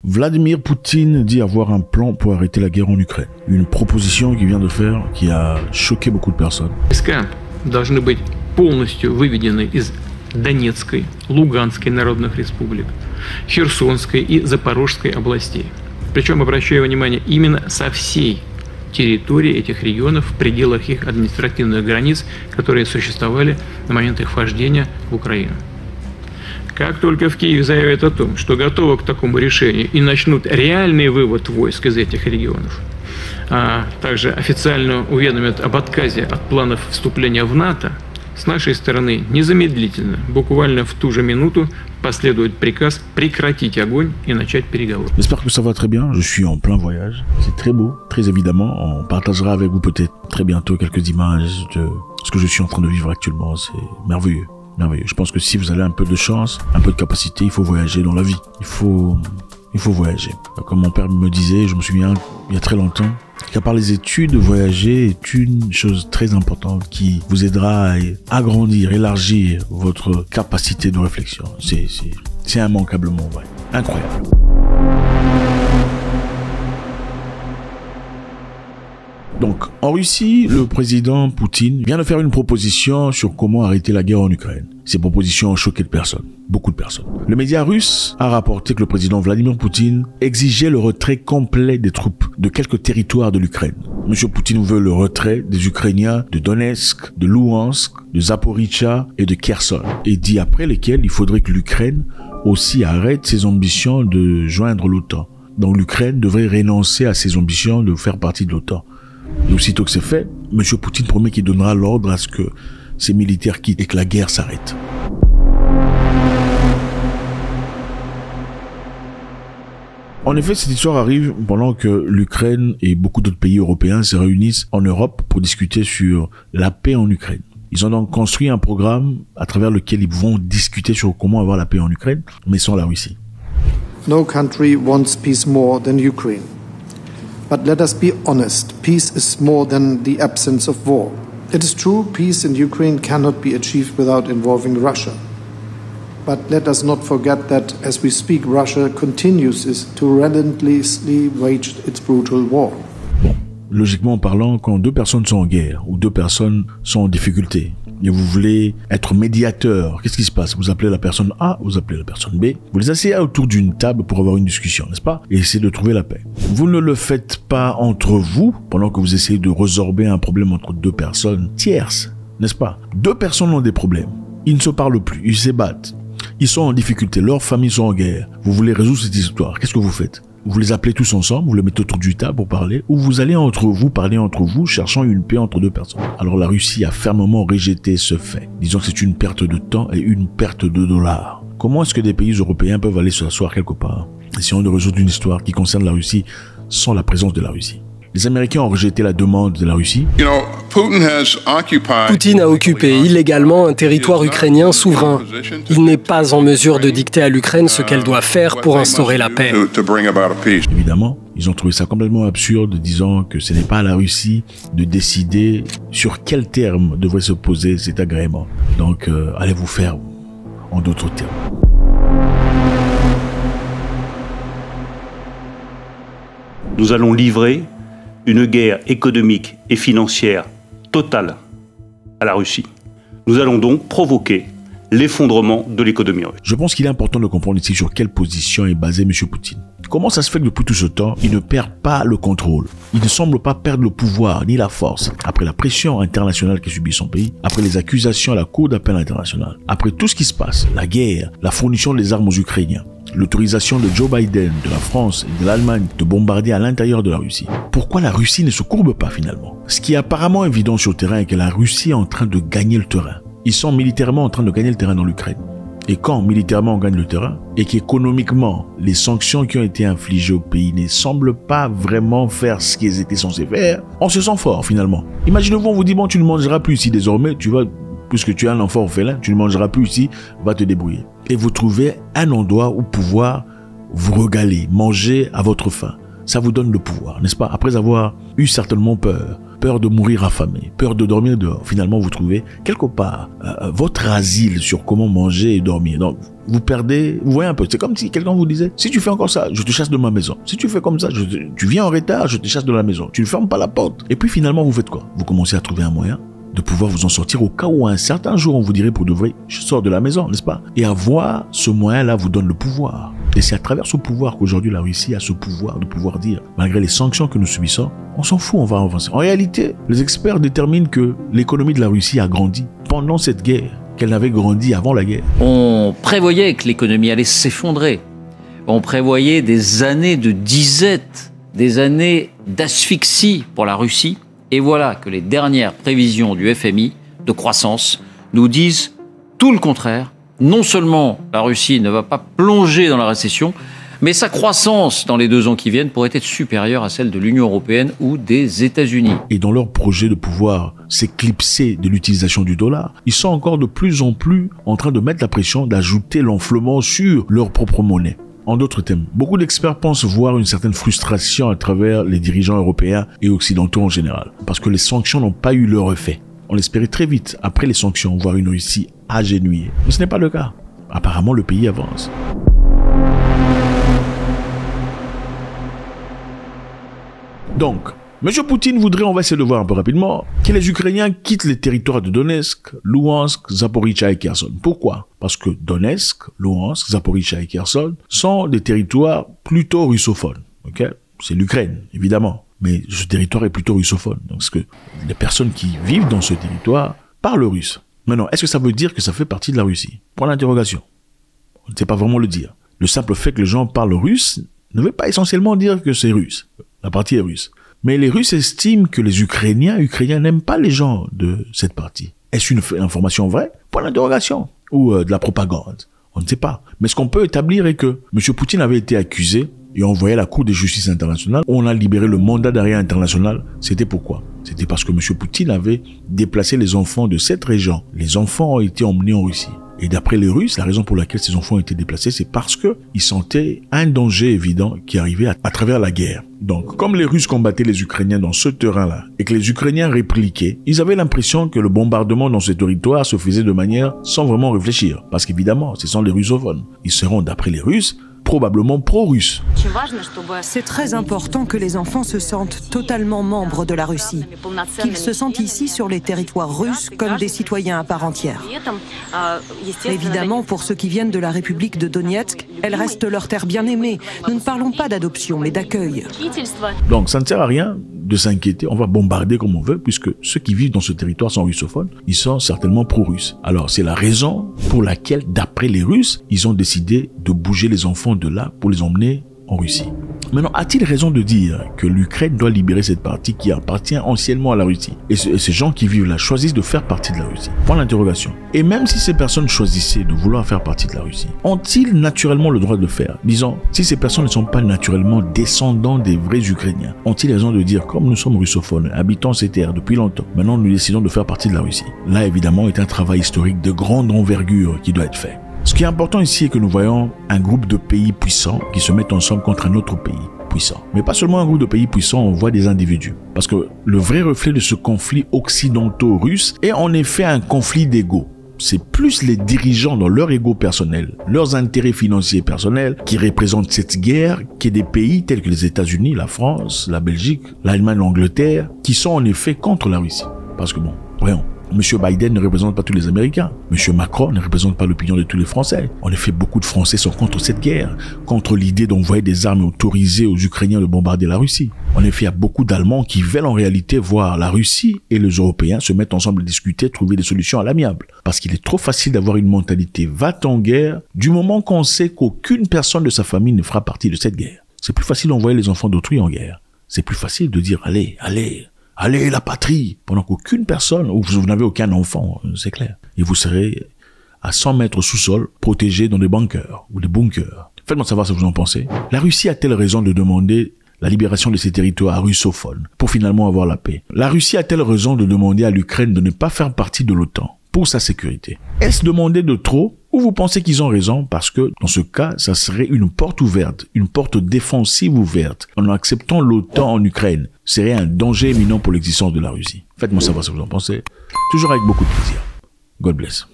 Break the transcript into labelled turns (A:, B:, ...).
A: Vladimir Poutine dit avoir un plan pour arrêter la guerre en Ukraine. Une proposition qu'il vient de faire qui a choqué beaucoup de personnes.
B: Войска должны быть полностью выведены из Донецкой, Луганской народных республик, Херсонской и Запорожской областей. Причем, обращаю внимание, именно со всей территории этих регионов в пределах их административных границ, которые существовали на момент их вхождения в Украину. Как только в Киеве заявят о том, что готовы к такому решению и начнут реальный вывод войск из этих регионов, а также официально уведомят об отказе от планов вступления в НАТО, с нашей стороны незамедлительно, буквально в ту же минуту, последует приказ прекратить огонь и начать переговоры.
A: J'espère que ça va très bien, je suis en plein voyage, c'est très beau, très évidemment, on partagera avec vous peut-être très bientôt quelques images de ce que je suis en train de vivre actuellement, c'est merveilleux. Merveilleux. Je pense que si vous avez un peu de chance, un peu de capacité, il faut voyager dans la vie. Il faut voyager. Comme mon père me disait, je me souviens, il y a très longtemps, qu'à part les études, voyager est une chose très importante qui vous aidera à agrandir, élargir votre capacité de réflexion. C'est immanquablement vrai. Incroyable. Donc, en Russie, le président Poutine vient de faire une proposition sur comment arrêter la guerre en Ukraine. Ces propositions ont choqué de personnes, beaucoup de personnes. Le média russe a rapporté que le président Vladimir Poutine exigeait le retrait complet des troupes de quelques territoires de l'Ukraine. Monsieur Poutine veut le retrait des Ukrainiens de Donetsk, de Louhansk, de Zaporizhzhia et de Kherson, et dit après lesquels il faudrait que l'Ukraine aussi arrête ses ambitions de joindre l'OTAN. Donc l'Ukraine devrait renoncer à ses ambitions de faire partie de l'OTAN. Et aussitôt que c'est fait, M. Poutine promet qu'il donnera l'ordre à ce que ces militaires quittent et que la guerre s'arrête. En effet, cette histoire arrive pendant que l'Ukraine et beaucoup d'autres pays européens se réunissent en Europe pour discuter sur la paix en Ukraine. Ils ont donc construit un programme à travers lequel ils vont discuter sur comment avoir la paix en Ukraine, mais sans la Russie.
C: No country wants peace more than Ukraine. But let us be honest, peace is more than the absence of war. It is true, peace in Ukraine cannot be achieved without involving Russia. But let us not forget that, as we speak, Russia continues to relentlessly wage its brutal war.
A: Bon, logiquement parlant, quand deux personnes sont en guerre ou deux personnes sont en difficulté, et vous voulez être médiateur, qu'est-ce qui se passe? Vous appelez la personne A, vous appelez la personne B, vous les asseyez autour d'une table pour avoir une discussion, n'est-ce pas? Et essayez de trouver la paix. Vous ne le faites pas entre vous, pendant que vous essayez de résorber un problème entre deux personnes tierces, n'est-ce pas? Deux personnes ont des problèmes, ils ne se parlent plus, ils se battent, ils sont en difficulté, leurs familles sont en guerre, vous voulez résoudre cette histoire, qu'est-ce que vous faites? Vous les appelez tous ensemble, vous les mettez autour du table pour parler, ou vous allez entre vous, parler entre vous, cherchant une paix entre deux personnes. Alors la Russie a fermement rejeté ce fait, disant que c'est une perte de temps et une perte de dollars. Comment est-ce que des pays européens peuvent aller s'asseoir quelque part, essayant de résoudre une histoire qui concerne la Russie sans la présence de la Russie? Les Américains ont rejeté la demande de la Russie.
D: Poutine a occupé illégalement un territoire ukrainien souverain. Il n'est pas en mesure de dicter à l'Ukraine ce qu'elle doit faire pour instaurer la paix.
A: Évidemment, ils ont trouvé ça complètement absurde, disant que ce n'est pas à la Russie de décider sur quel terme devrait se poser cet agrément. Donc, allez vous faire en d'autres termes.
E: Nous allons livrer une guerre économique et financière totale à la Russie. Nous allons donc provoquer l'effondrement de l'économie russe.
A: Je pense qu'il est important de comprendre ici sur quelle position est basé M. Poutine. Comment ça se fait que depuis tout ce temps, il ne perd pas le contrôle? Il ne semble pas perdre le pouvoir ni la force après la pression internationale que subit son pays, après les accusations à la Cour d'appel internationale, après tout ce qui se passe, la guerre, la fourniture des armes aux Ukrainiens, l'autorisation de Joe Biden, de la France et de l'Allemagne de bombarder à l'intérieur de la Russie. Pourquoi la Russie ne se courbe pas finalement? Ce qui est apparemment évident sur le terrain est que la Russie est en train de gagner le terrain. Ils sont militairement en train de gagner le terrain dans l'Ukraine. Et quand militairement on gagne le terrain, et qu'économiquement, les sanctions qui ont été infligées au pays ne semblent pas vraiment faire ce qu'ils étaient censés faire, on se sent fort finalement. Imaginez-vous, on vous dit, bon, tu ne mangeras plus ici désormais, puisque tu es un enfant orphelin, tu ne mangeras plus ici, va te débrouiller. Et vous trouvez un endroit où pouvoir vous régaler, manger à votre faim. Ça vous donne le pouvoir, n'est-ce pas? Après avoir eu certainement peur, peur de mourir affamé, peur de dormir dehors. Finalement, vous trouvez quelque part votre asile sur comment manger et dormir. Donc, vous perdez, vous voyez un peu, c'est comme si quelqu'un vous disait, si tu fais encore ça, je te chasse de ma maison. Si tu fais comme ça, tu viens en retard, je te chasse de la maison. Tu ne fermes pas la porte. Et puis finalement, vous faites quoi? Vous commencez à trouver un moyen de pouvoir vous en sortir au cas où un certain jour on vous dirait pour de vrai, je sors de la maison, n'est-ce pas? Et avoir ce moyen-là vous donne le pouvoir. Et c'est à travers ce pouvoir qu'aujourd'hui la Russie a ce pouvoir de pouvoir dire, malgré les sanctions que nous subissons, on s'en fout, on va avancer. En réalité, les experts déterminent que l'économie de la Russie a grandi pendant cette guerre, qu'elle n'avait grandi avant la guerre.
F: On prévoyait que l'économie allait s'effondrer. On prévoyait des années de disette, des années d'asphyxie pour la Russie. Et voilà que les dernières prévisions du FMI de croissance nous disent tout le contraire. Non seulement la Russie ne va pas plonger dans la récession, mais sa croissance dans les 2 ans qui viennent pourrait être supérieure à celle de l'Union européenne ou des États-Unis.
A: Et dans leur projet de pouvoir s'éclipser de l'utilisation du dollar, ils sont encore de plus en plus en train de mettre la pression, d'ajouter l'enflement sur leur propre monnaie. En d'autres termes, beaucoup d'experts pensent voir une certaine frustration à travers les dirigeants européens et occidentaux en général, parce que les sanctions n'ont pas eu leur effet. On l'espérait très vite, après les sanctions, voir une Russie agenouillée. Mais ce n'est pas le cas. Apparemment, le pays avance. Donc, M. Poutine voudrait, on va essayer de voir un peu rapidement, que les Ukrainiens quittent les territoires de Donetsk, Louhansk, Zaporijia et Kherson. Pourquoi? Parce que Donetsk, Louhansk, Zaporijia et Kherson sont des territoires plutôt russophones. Okay? C'est l'Ukraine, évidemment. Mais ce territoire est plutôt russophone. Donc, parce que les personnes qui vivent dans ce territoire parlent russe. Maintenant, est-ce que ça veut dire que ça fait partie de la Russie? Point d'interrogation. On ne sait pas vraiment le dire. Le simple fait que les gens parlent russe ne veut pas essentiellement dire que c'est russe. La partie est russe. Mais les Russes estiment que les Ukrainiens n'aiment pas les gens de cette partie. Est-ce une information vraie? Point d'interrogation. Ou de la propagande? On ne sait pas. Mais ce qu'on peut établir est que M. Poutine avait été accusé et envoyé à la Cour de justice internationale. On a libéré le mandat d'arrêt international. C'était pourquoi? C'était parce que M. Poutine avait déplacé les enfants de cette région. Les enfants ont été emmenés en Russie. Et d'après les Russes, la raison pour laquelle ces enfants ont été déplacés, c'est parce qu'ils sentaient un danger évident qui arrivait à travers la guerre. Donc, comme les Russes combattaient les Ukrainiens dans ce terrain-là, et que les Ukrainiens répliquaient, ils avaient l'impression que le bombardement dans ce territoire se faisait de manière sans vraiment réfléchir. Parce qu'évidemment, ce sont les russophones. Ils seront, d'après les Russes, probablement pro-russes.
G: C'est très important que les enfants se sentent totalement membres de la Russie, qu'ils se sentent ici sur les territoires russes comme des citoyens à part entière. Évidemment, pour ceux qui viennent de la République de Donetsk, elle reste leur terre bien-aimée. Nous ne parlons pas d'adoption, mais d'accueil.
A: Donc ça ne sert à rien de s'inquiéter, on va bombarder comme on veut, puisque ceux qui vivent dans ce territoire sont russophones, ils sont certainement pro-russes. Alors c'est la raison pour laquelle, d'après les Russes, ils ont décidé de bouger les enfants de là pour les emmener en Russie. Maintenant, a-t-il raison de dire que l'Ukraine doit libérer cette partie qui appartient anciennement à la Russie? Et ces gens qui vivent là choisissent de faire partie de la Russie. Point d'interrogation. Et même si ces personnes choisissaient de vouloir faire partie de la Russie, ont-ils naturellement le droit de le faire? Disons, si ces personnes ne sont pas naturellement descendants des vrais Ukrainiens, ont-ils raison de dire, comme nous sommes russophones, habitons ces terres depuis longtemps, maintenant nous décidons de faire partie de la Russie? Là, évidemment, est un travail historique de grande envergure qui doit être fait. Ce qui est important ici est que nous voyons un groupe de pays puissants qui se mettent ensemble contre un autre pays puissant. Mais pas seulement un groupe de pays puissants, on voit des individus. Parce que le vrai reflet de ce conflit occidentaux-russe est en effet un conflit d'ego. C'est plus les dirigeants dans leur ego personnel, leurs intérêts financiers personnels qui représentent cette guerre que des pays tels que les États-Unis, la France, la Belgique, l'Allemagne, l'Angleterre, qui sont en effet contre la Russie. Parce que bon, voyons. M. Biden ne représente pas tous les Américains. M. Macron ne représente pas l'opinion de tous les Français. En effet, beaucoup de Français sont contre cette guerre, contre l'idée d'envoyer des armes autorisées aux Ukrainiens de bombarder la Russie. En effet, il y a beaucoup d'Allemands qui veulent en réalité voir la Russie et les Européens se mettre ensemble et discuter, trouver des solutions à l'amiable. Parce qu'il est trop facile d'avoir une mentalité va-t-en-guerre du moment qu'on sait qu'aucune personne de sa famille ne fera partie de cette guerre. C'est plus facile d'envoyer les enfants d'autrui en guerre. C'est plus facile de dire « allez, allez ». Allez, la patrie, pendant qu'aucune personne, ou vous n'avez aucun enfant, c'est clair. Et vous serez à 100 mètres sous-sol, protégé dans des bunkers ou des bunkers. Faites-moi savoir ce que vous en pensez. La Russie a-t-elle raison de demander la libération de ces territoires russophones pour finalement avoir la paix? La Russie a-t-elle raison de demander à l'Ukraine de ne pas faire partie de l'OTAN pour sa sécurité? Est-ce demander de trop Ou vous pensez qu'ils ont raison parce que, dans ce cas, ça serait une porte ouverte, une porte défensive ouverte. En acceptant l'OTAN en Ukraine, serait un danger imminent pour l'existence de la Russie. Faites-moi savoir ce que vous en pensez. Toujours avec beaucoup de plaisir. God bless.